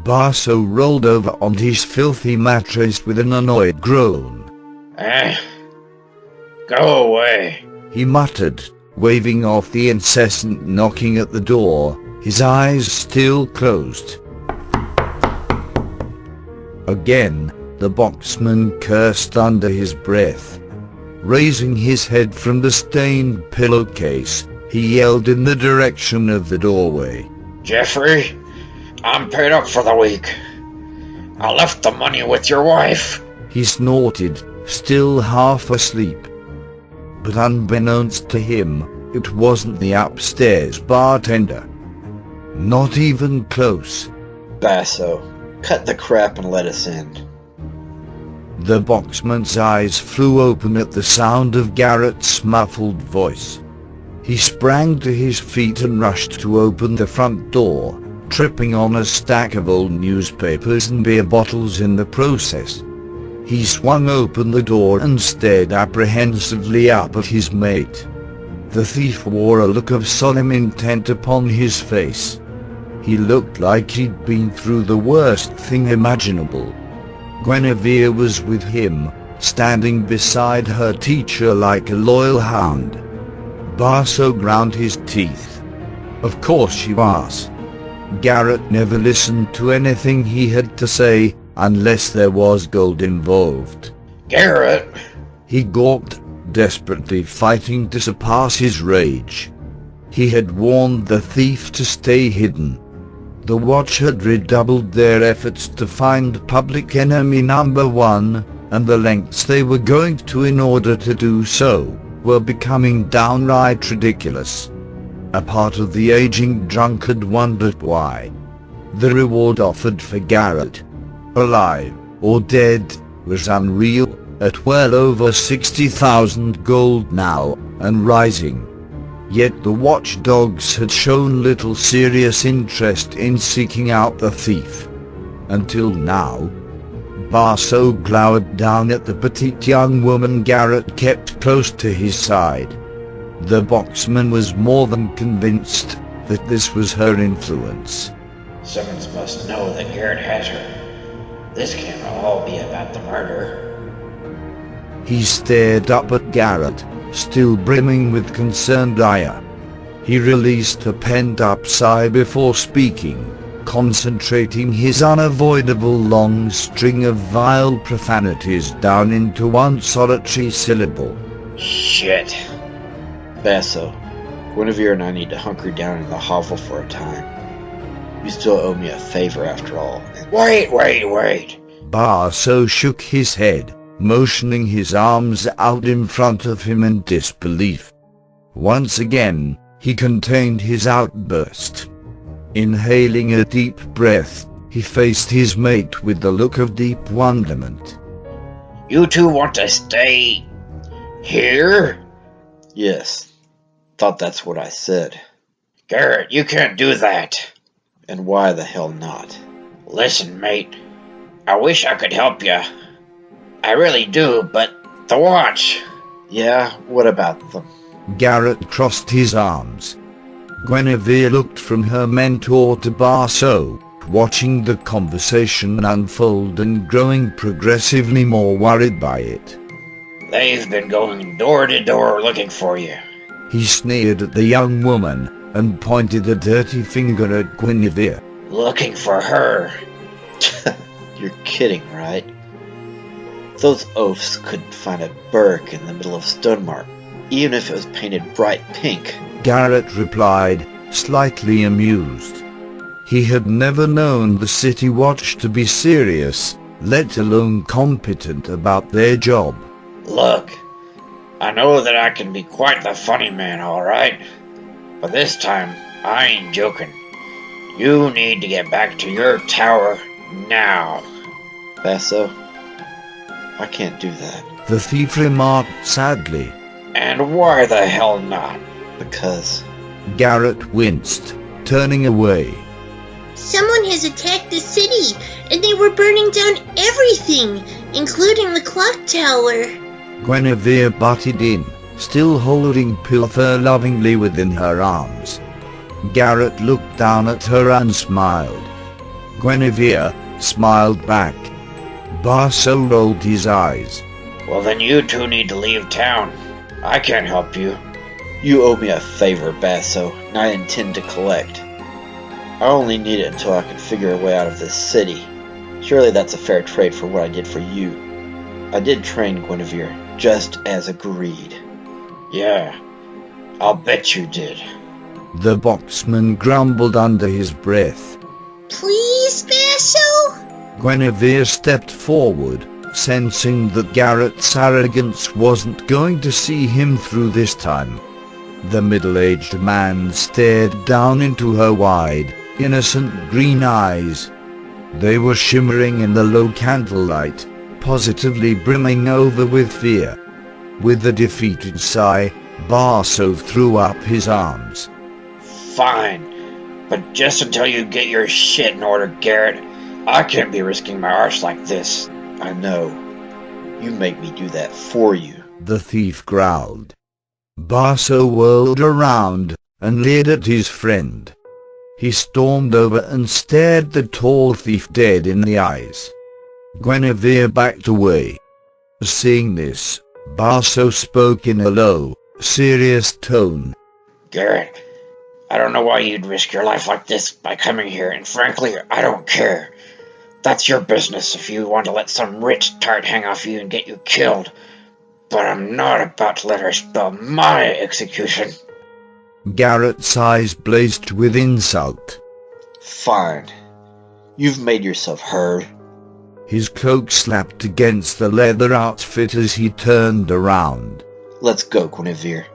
Barso rolled over on his filthy mattress with an annoyed groan. Go away, he muttered, waving off the incessant knocking at the door, his eyes still closed. Again, the boxman cursed under his breath. Raising his head from the stained pillowcase, he yelled in the direction of the doorway. Jeffrey, I'm paid up for the week. I left the money with your wife. He snorted, still half asleep. But unbeknownst to him, it wasn't the upstairs bartender. Not even close. Basso, cut the crap and let us in. The boxman's eyes flew open at the sound of Garrett's muffled voice. He sprang to his feet and rushed to open the front door, tripping on a stack of old newspapers and beer bottles in the process. He swung open the door and stared apprehensively up at his mate. The thief wore a look of solemn intent upon his face. He looked like he'd been through the worst thing imaginable. Guinevere was with him, standing beside her teacher like a loyal hound. Barso ground his teeth. Of course she was. Garrett never listened to anything he had to say, unless there was gold involved. Garrett! He gawked, desperately fighting to surpass his rage. He had warned the thief to stay hidden. The Watch had redoubled their efforts to find public enemy number one, and the lengths they were going to in order to do so were becoming downright ridiculous. A part of the aging drunkard wondered why. The reward offered for Garrett, alive or dead, was unreal, at well over 60,000 gold now, and rising. Yet the watchdogs had shown little serious interest in seeking out the thief. Until now. Barso glowered down at the petite young woman Garrett kept close to his side. The boxman was more than convinced that this was her influence. Simmons must know that Garrett has her. This can't all be about the murder. He stared up at Garrett, still brimming with concerned ire. He released a pent-up sigh before speaking, concentrating his unavoidable long string of vile profanities down into one solitary syllable. Shit. Basso, Guinevere and I need to hunker down in the hovel for a time. You still owe me a favor after all. Wait. Barso shook his head, motioning his arms out in front of him in disbelief. Once again, he contained his outburst. Inhaling a deep breath, he faced his mate with a look of deep wonderment. You two want to stay here? Yes. Thought that's what I said. Garrett, you can't do that. And why the hell not? Listen, mate. I wish I could help you. I really do, but the Watch. Yeah, what about them? Garrett crossed his arms. Guinevere looked from her mentor to Barso, watching the conversation unfold and growing progressively more worried by it. They've been going door to door looking for you. He sneered at the young woman and pointed a dirty finger at Guinevere. Looking for her. You're kidding, right? Those oafs couldn't find a Burke in the middle of Stonemark, even if it was painted bright pink. Garrett replied, slightly amused. He had never known the City Watch to be serious, let alone competent about their job. Look, I know that I can be quite the funny man, alright? But this time, I ain't joking. You need to get back to your tower now. Basso, I can't do that. The thief remarked sadly. And why the hell not? Because... Garrett winced, turning away. Someone has attacked the city, and they were burning down everything, including the clock tower. Guinevere butted in, still holding Pilfer lovingly within her arms. Garrett looked down at her and smiled. Guinevere smiled back. Barso rolled his eyes. Well, then you two need to leave town. I can't help you. You owe me a favor, Basso, and I intend to collect. I only need it until I can figure a way out of this city. Surely that's a fair trade for what I did for you. I did train Guinevere, just as agreed. Yeah, I'll bet you did. The boxman grumbled under his breath. Please, Basso? Guinevere stepped forward, sensing that Garrett's arrogance wasn't going to see him through this time. The middle-aged man stared down into her wide, innocent green eyes. They were shimmering in the low candlelight, positively brimming over with fear. With a defeated sigh, Barso threw up his arms. Fine, but just until you get your shit in order, Garrett, I can't be risking my arse like this. I know. You make me do that for you. The thief growled. Barso whirled around and leered at his friend. He stormed over and stared the tall thief dead in the eyes. Guinevere backed away. Seeing this, Barso spoke in a low, serious tone. Garrett, I don't know why you'd risk your life like this by coming here, and frankly, I don't care. That's your business if you want to let some rich tart hang off you and get you killed. But I'm not about to let her spell my execution. Garrett's eyes blazed with insult. Fine. You've made yourself heard. His cloak slapped against the leather outfit as he turned around. Let's go, Guinevere.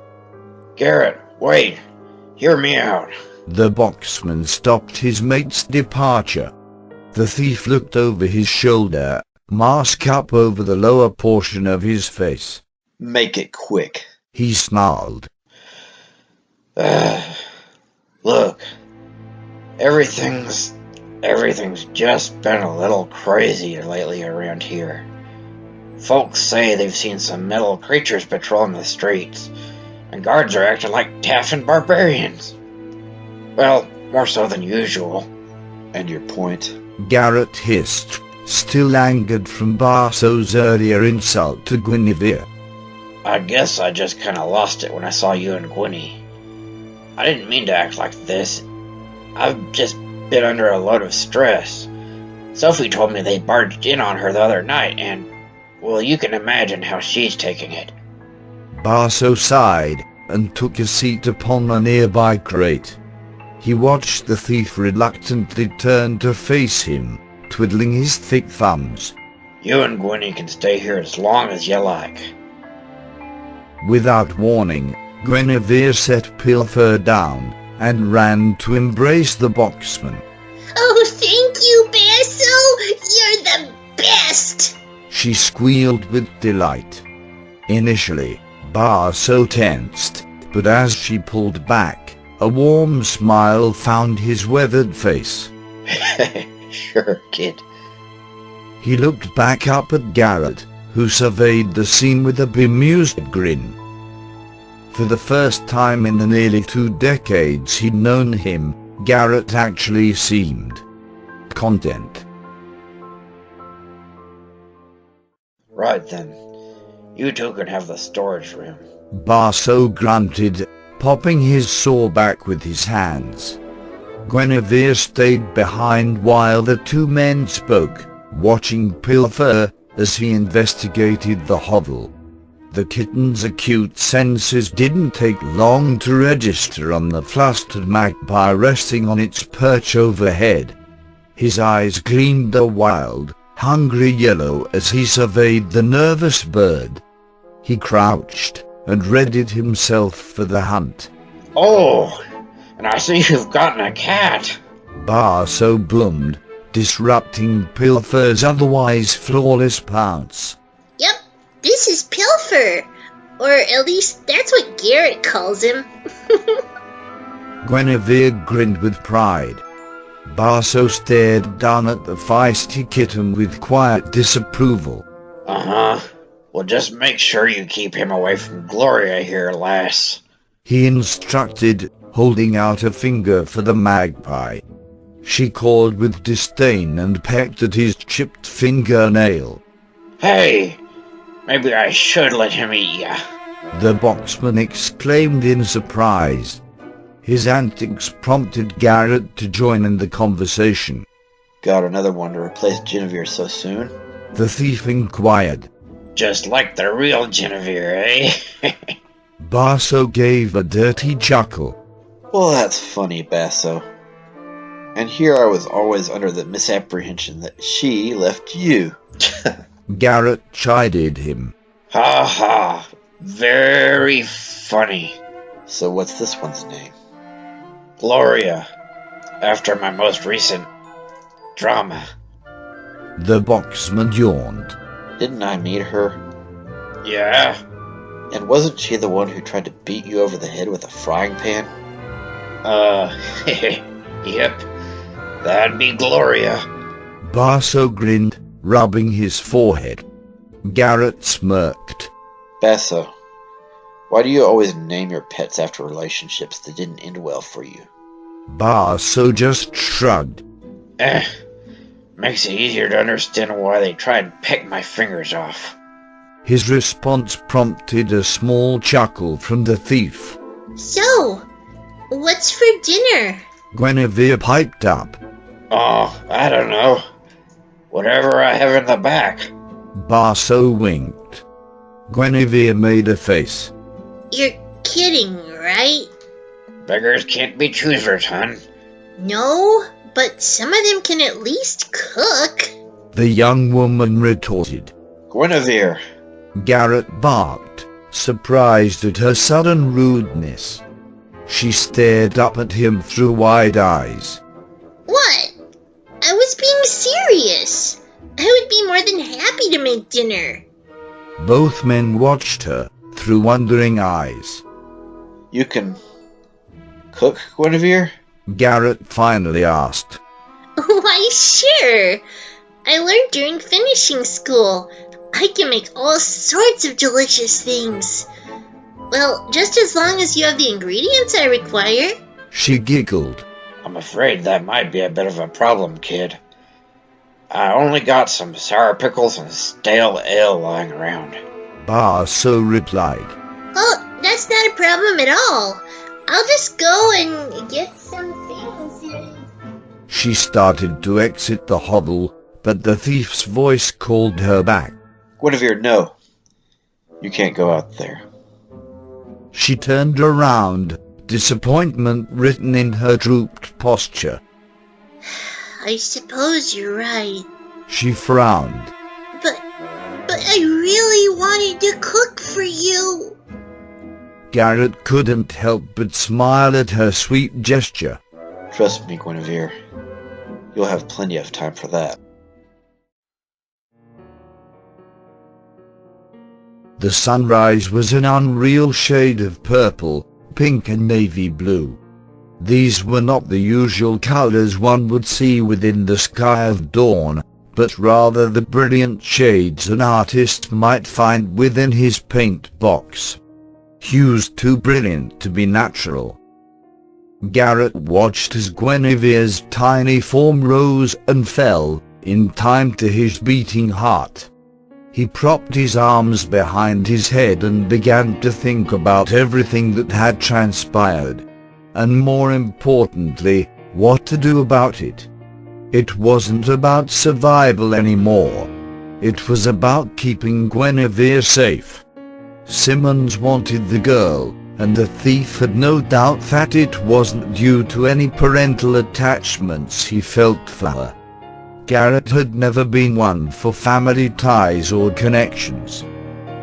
Garrett, wait. Hear me out. The boxman stopped his mate's departure. The thief looked over his shoulder, mask up over the lower portion of his face. Make it quick. He snarled. Look, everything's just been a little crazy lately around here. Folks say they've seen some metal creatures patrolling the streets, and guards are acting like taffin barbarians. Well, more so than usual. And your point? Garrett hissed, still angered from Barso's earlier insult to Guinevere. I guess I just kinda lost it when I saw you and Gwynny. I didn't mean to act like this. I've just been under a load of stress. Sophie told me they barged in on her the other night, and, well, you can imagine how she's taking it. Barso sighed and took a seat upon a nearby crate. He watched the thief reluctantly turn to face him, twiddling his thick thumbs. You and Gwynny can stay here as long as you like. Without warning, Guinevere set Pilfer down and ran to embrace the boxman. Oh, thank you, Basso! You're the best! She squealed with delight. Initially, Barso tensed, but as she pulled back, a warm smile found his weathered face. Sure, kid. He looked back up at Garrett, who surveyed the scene with a bemused grin. For the first time in the nearly 2 decades he'd known him, Garrett actually seemed content. Right then. You two can have the storage room. Barso grunted, popping his saw back with his hands. Guinevere stayed behind while the two men spoke, watching Pilfer as he investigated the hovel. The kitten's acute senses didn't take long to register on the flustered magpie resting on its perch overhead. His eyes gleamed a wild, hungry yellow as he surveyed the nervous bird. He crouched and readied himself for the hunt. Oh, and I see you've gotten a cat. Barso boomed, disrupting Pilfer's otherwise flawless pounce. Yep, this is Pilfer. Or at least that's what Garrett calls him. Guinevere grinned with pride. Barso stared down at the feisty kitten with quiet disapproval. Uh-huh. Well, just make sure you keep him away from Gloria here, lass. He instructed, holding out a finger for the magpie. She called with disdain and pecked at his chipped fingernail. Hey, maybe I should let him eat ya. The boxman exclaimed in surprise. His antics prompted Garrett to join in the conversation. Got another one to replace Genevieve so soon? The thief inquired. Just like the real Genevieve, eh? Basso gave a dirty chuckle. Well, that's funny, Basso. And here I was always under the misapprehension that she left you. Garrett chided him. Ha ha. Very funny. So what's this one's name? Gloria. After my most recent drama. The boxman yawned. Didn't I meet her? Yeah? And wasn't she the one who tried to beat you over the head with a frying pan? Yep. That'd be Gloria. Basso grinned, rubbing his forehead. Garrett smirked. Basso, why do you always name your pets after relationships that didn't end well for you? Basso just shrugged. Makes it easier to understand why they tried to peck my fingers off. His response prompted a small chuckle from the thief. So, what's for dinner? Guinevere piped up. Oh, I don't know. Whatever I have in the back. Basso winked. Guinevere made a face. You're kidding, right? Beggars can't be choosers, hon. No, but some of them can at least cook. The young woman retorted. Guinevere! Garrett barked, surprised at her sudden rudeness. She stared up at him through wide eyes. What? I was being serious. I would be more than happy to make dinner. Both men watched her through wondering eyes. You can cook, Guinevere? Garrett finally asked. Why, sure. I learned during finishing school. I can make all sorts of delicious things. Well, just as long as you have the ingredients I require. She giggled. I'm afraid that might be a bit of a problem, kid. I only got some sour pickles and stale ale lying around. Basso replied. Oh, that's not a problem at all. I'll just go and get some things. She started to exit the hovel, but the thief's voice called her back. Guinevere, no. You can't go out there. She turned around, disappointment written in her drooped posture. I suppose you're right. She frowned. But I really wanted to cook for you. Garrett couldn't help but smile at her sweet gesture. Trust me, Guinevere. You'll have plenty of time for that. The sunrise was an unreal shade of purple, pink and navy blue. These were not the usual colors one would see within the sky of dawn, but rather the brilliant shades an artist might find within his paint box. Hues too brilliant to be natural. Garrett watched as Guinevere's tiny form rose and fell, in time to his beating heart. He propped his arms behind his head and began to think about everything that had transpired, and more importantly, what to do about it. It wasn't about survival anymore. It was about keeping Guinevere safe. Simmons wanted the girl, and the thief had no doubt that it wasn't due to any parental attachments he felt for her. Garrett had never been one for family ties or connections.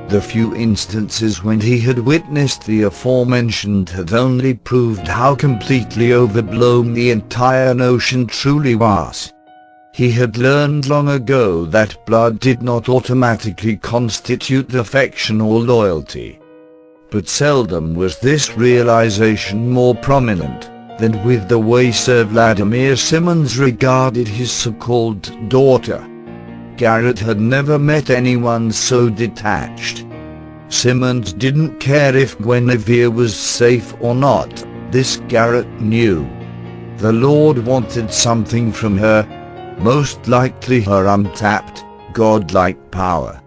The few instances when he had witnessed the aforementioned had only proved how completely overblown the entire notion truly was. He had learned long ago that blood did not automatically constitute affection or loyalty. But seldom was this realization more prominent than with the way Sir Vladimir Simmons regarded his so-called daughter. Garrett had never met anyone so detached. Simmons didn't care if Guinevere was safe or not, this Garrett knew. The Lord wanted something from her, most likely her untapped, godlike power.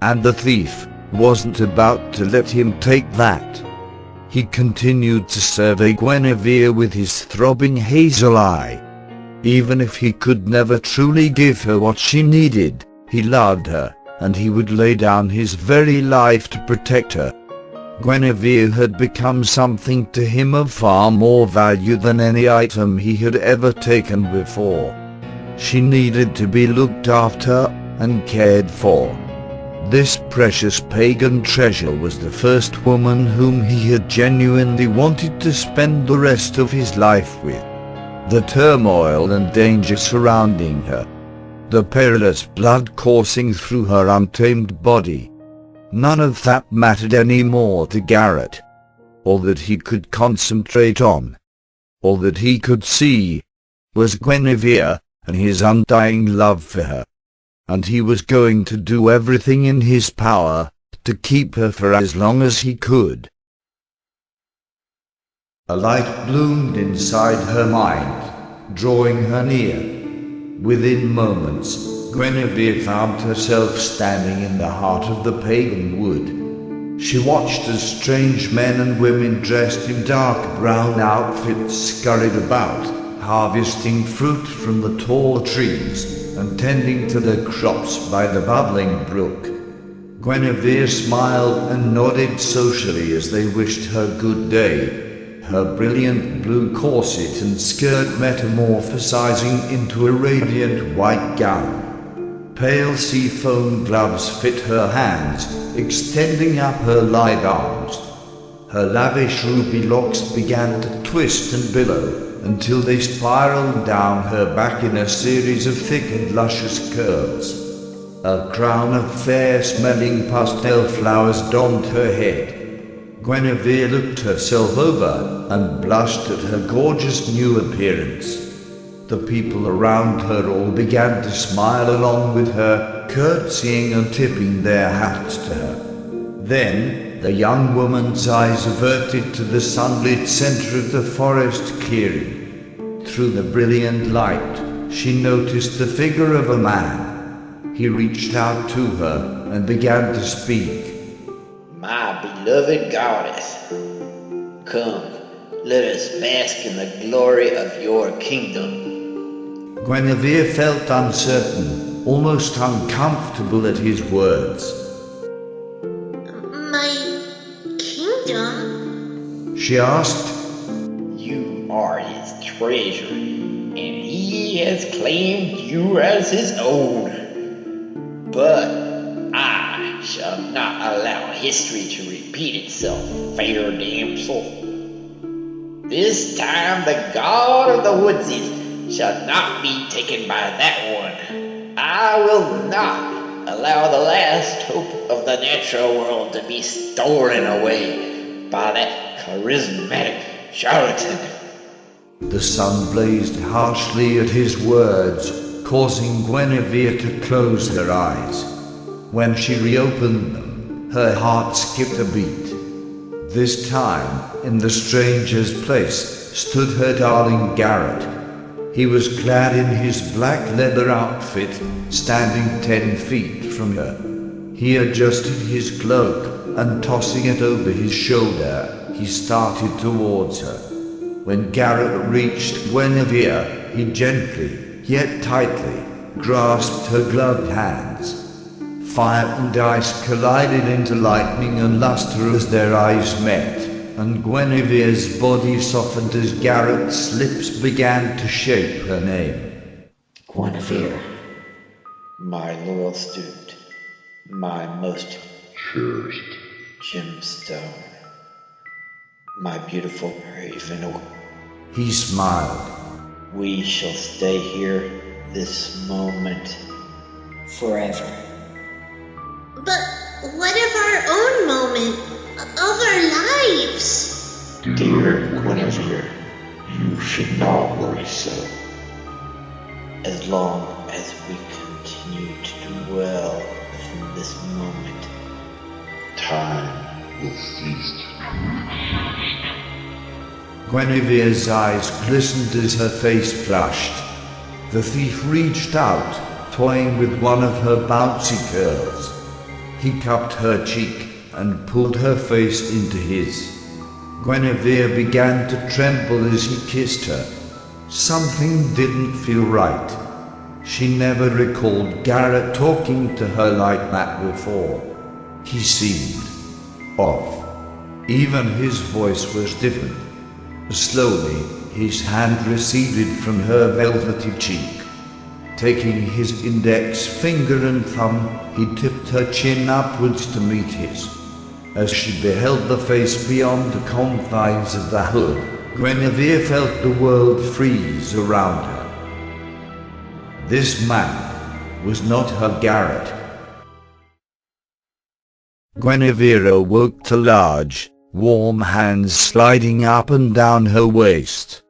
And the thief wasn't about to let him take that. He continued to survey Guinevere with his throbbing hazel eye. Even if he could never truly give her what she needed, he loved her, and he would lay down his very life to protect her. Guinevere had become something to him of far more value than any item he had ever taken before. She needed to be looked after and cared for. This precious pagan treasure was the first woman whom he had genuinely wanted to spend the rest of his life with. The turmoil and danger surrounding her, the perilous blood coursing through her untamed body, none of that mattered any more to Garrett. All that he could concentrate on, all that he could see, was Guinevere and his undying love for her. And he was going to do everything in his power to keep her for as long as he could. A light bloomed inside her mind, drawing her near. Within moments, Guinevere found herself standing in the heart of the pagan wood. She watched as strange men and women dressed in dark brown outfits scurried about, harvesting fruit from the tall trees and tending to their crops by the bubbling brook. Guinevere smiled and nodded socially as they wished her good day, her brilliant blue corset and skirt metamorphosizing into a radiant white gown. Pale seafoam gloves fit her hands, extending up her lithe arms. Her lavish ruby locks began to twist and billow, until they spiraled down her back in a series of thick and luscious curls. A crown of fair-smelling pastel flowers domed her head. Guinevere looked herself over and blushed at her gorgeous new appearance. The people around her all began to smile along with her, curtsying and tipping their hats to her. Then the young woman's eyes averted to the sunlit center of the forest clearing. Through the brilliant light, she noticed the figure of a man. He reached out to her and began to speak. My beloved goddess, come, let us bask in the glory of your kingdom. Guinevere felt uncertain, almost uncomfortable at his words. My kingdom? She asked. You are his treasure, and he has claimed you as his own. But I shall not allow history to repeat itself, fair damsel. This time the god of the woodsies shall not be taken by that one. I will not allow the last hope of the natural world to be stolen away by that charismatic charlatan. The sun blazed harshly at his words, causing Guinevere to close her eyes. When she reopened them, her heart skipped a beat. This time, in the stranger's place, stood her darling Garrett. He was clad in his black leather outfit, standing 10 feet from her. He adjusted his cloak, and tossing it over his shoulder, he started towards her. When Garrett reached Guinevere, he gently, yet tightly, grasped her gloved hands. Fire and ice collided into lightning and luster as their eyes met, and Guinevere's body softened as Garrett's lips began to shape her name. Guinevere, my loyal student, my most cherished gemstone, my beautiful raven. He smiled. We shall stay here this moment forever. But what of our own moment? Of our lives? Dear Guinevere, you should not worry so. As long as we continue to dwell within this moment, time will cease to exist. Guinevere's eyes glistened as her face flushed. The thief reached out, toying with one of her bouncy curls. He cupped her cheek and pulled her face into his. Guinevere began to tremble as he kissed her. Something didn't feel right. She never recalled Garrett talking to her like that before. He seemed off. Even his voice was different. Slowly, his hand receded from her velvety cheek. Taking his index finger and thumb, he tipped her chin upwards to meet his. As she beheld the face beyond the confines of the hood, Guinevere felt the world freeze around her. This man was not her Garrett. Guinevere awoke to large, warm hands sliding up and down her waist.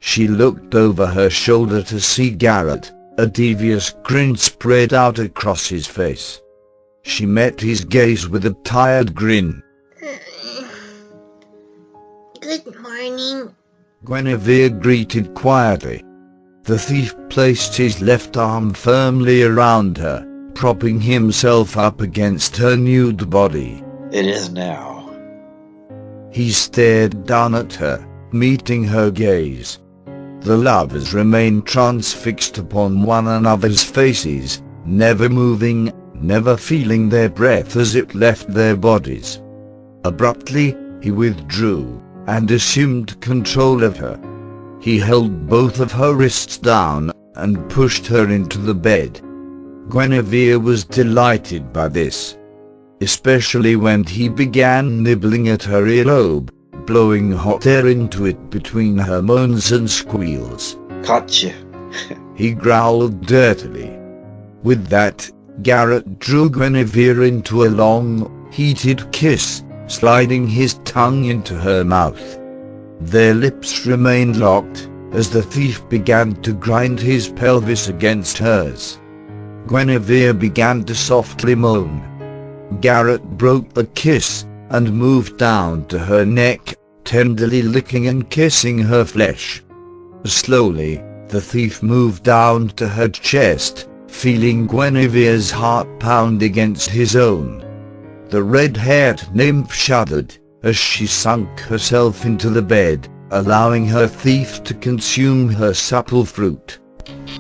She looked over her shoulder to see Garrett, a devious grin spread out across his face. She met his gaze with a tired grin. Good morning. Guinevere greeted quietly. The thief placed his left arm firmly around her, propping himself up against her nude body. It is now. He stared down at her, meeting her gaze. The lovers remained transfixed upon one another's faces, never moving, never feeling their breath as it left their bodies. Abruptly, he withdrew, and assumed control of her. He held both of her wrists down, and pushed her into the bed. Guinevere was delighted by this, especially when he began nibbling at her earlobe, blowing hot air into it between her moans and squeals. Caught you. He growled dirtily. With that, Garrett drew Guinevere into a long, heated kiss, sliding his tongue into her mouth. Their lips remained locked, as the thief began to grind his pelvis against hers. Guinevere began to softly moan. Garrett broke the kiss, and moved down to her neck, tenderly licking and kissing her flesh. Slowly, the thief moved down to her chest, feeling Guinevere's heart pound against his own. The red-haired nymph shuddered, as she sunk herself into the bed, allowing her thief to consume her supple fruit.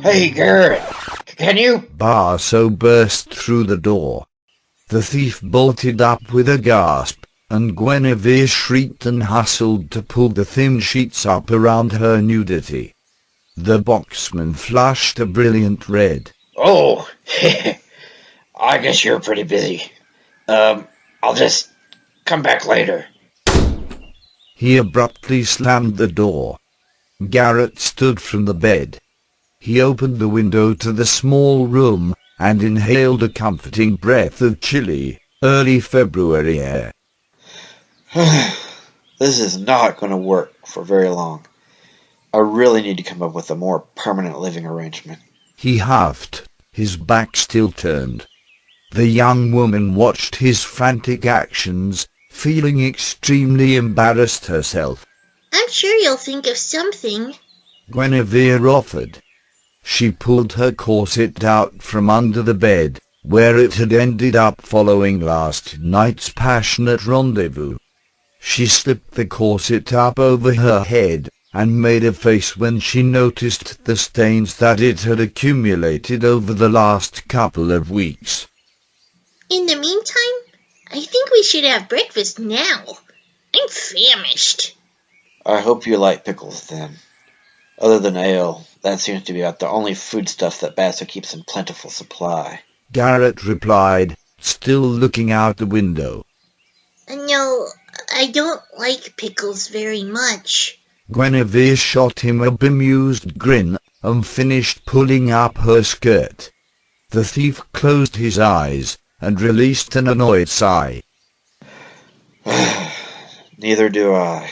Hey, Garrett, can you? Barso burst through the door. The thief bolted up with a gasp, and Guinevere shrieked and hustled to pull the thin sheets up around her nudity. The boxman flushed a brilliant red. Oh, I guess you're pretty busy. I'll just come back later. He abruptly slammed the door. Garrett stood from the bed. He opened the window to the small room, and inhaled a comforting breath of chilly, early February air. This is not going to work for very long. I really need to come up with a more permanent living arrangement. He huffed, his back still turned. The young woman watched his frantic actions, feeling extremely embarrassed herself. I'm sure you'll think of something. Guinevere offered. She pulled her corset out from under the bed, where it had ended up following last night's passionate rendezvous. She slipped the corset up over her head, and made a face when she noticed the stains that it had accumulated over the last couple of weeks. In the meantime, I think we should have breakfast now. I'm famished. I hope you like pickles then. Other than ale, that seems to be about the only foodstuff that Basso keeps in plentiful supply. Garrett replied, still looking out the window. No, I don't like pickles very much. Guinevere shot him a bemused grin, and finished pulling up her skirt. The thief closed his eyes, and released an annoyed sigh. Neither do I.